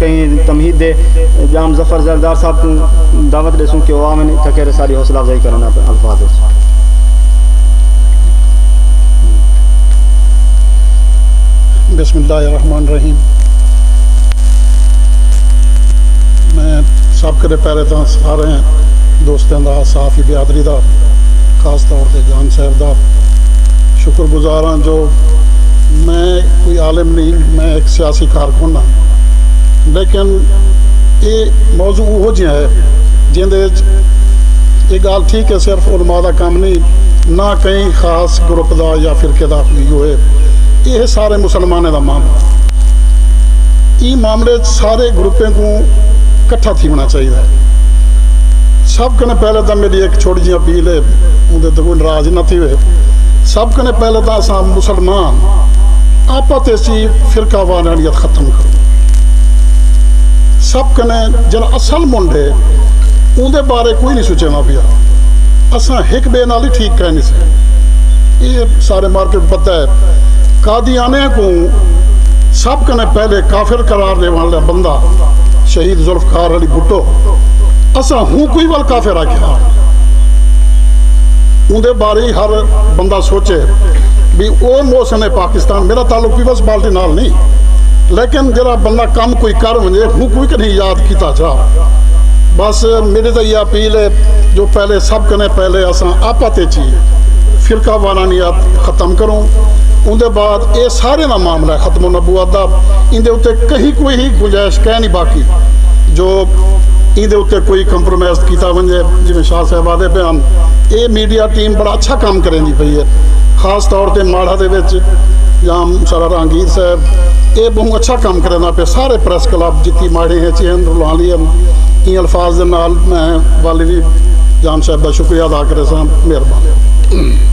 کہیں تمہید دے جام ظفر زردار صاحب کو دعوت دے سوں کہ وہ آمن تھکے ساری حوصلہ افزائی کرنا الفاظ بسم اللہ الرحمن الرحیم. میں سب کرے پہلے تو سارے دوستوں کا صحافی برادری کا خاص طور پہ جان صاحب کا شکر گزار ہاں. جو میں کوئی عالم نہیں, میں ایک سیاسی کارکن ہاں, لیکن یہ موضوع وہ جہاں ہے جندے یہ گال ٹھیک ہے صرف علماء کا کام نہیں, نہ کہیں خاص گروپ کا یا فرقے کا کوئی ہوئے, یہ سارے مسلمانوں کا معاملہ. یہ معاملے سارے گروپیں کو کٹھا تھی ہونا چاہیے. سب کنے پہلے تو میری ایک چھوٹی جی اپیل ہے, اندر تو کوئی ناراض نہ تھی ہوئے. سب کنے پہلے تو اصا مسلمان آپ سی فرقہ وارانیت ختم کرو. سب کنے جن اصل منڈے اندر بارے کوئی نہیں سوچنا پیا. اصا ایک بے نال ہی ٹھیک کہنے سے یہ سارے مارکیٹ پتہ ہے. قادیانے کو سب کنے پہلے کافر قرار دے والا بندہ شہید ذوالفقار علی بھٹو اسا ہوں کوئی وال کافر آ گیا. اندے بارے ہر بندہ سوچے بھی او موسم پاکستان, میرا تعلق بھی بس بالٹی نال نہیں, لیکن جرا بندہ کام کوئی کر ونجے ہوں کوئی کہیں یاد کیتا جا. بس میرے تو یہ اپیل ہے جو پہلے سب کنے پہلے اسا آپاتے چیئے فرقہ وارانیت ختم کروں. اندے بعد یہ سارے کا معاملہ ہے ختم النبوت دا. اندے اتنے کہیں کوئی ہی گنجائش کہہ نہیں باقی جو اندے اتنے کوئی کمپرومائز کیتا ونجے. جی شاہ صاحب آدھے پہ ہم یہ میڈیا ٹیم بڑا اچھا کام کریں دی پئی ہے, خاص طور پہ ماڑا دے وچ جام سارا رانگیر صاحب یہ بہت اچھا کام کرنا پہ. سارے پریس کلب جتی ماڑے ہیں چین رلالی ان الفاظ دے نال میں والدی جان صاحب کا شکریہ ادا کرے سا. مہربانی.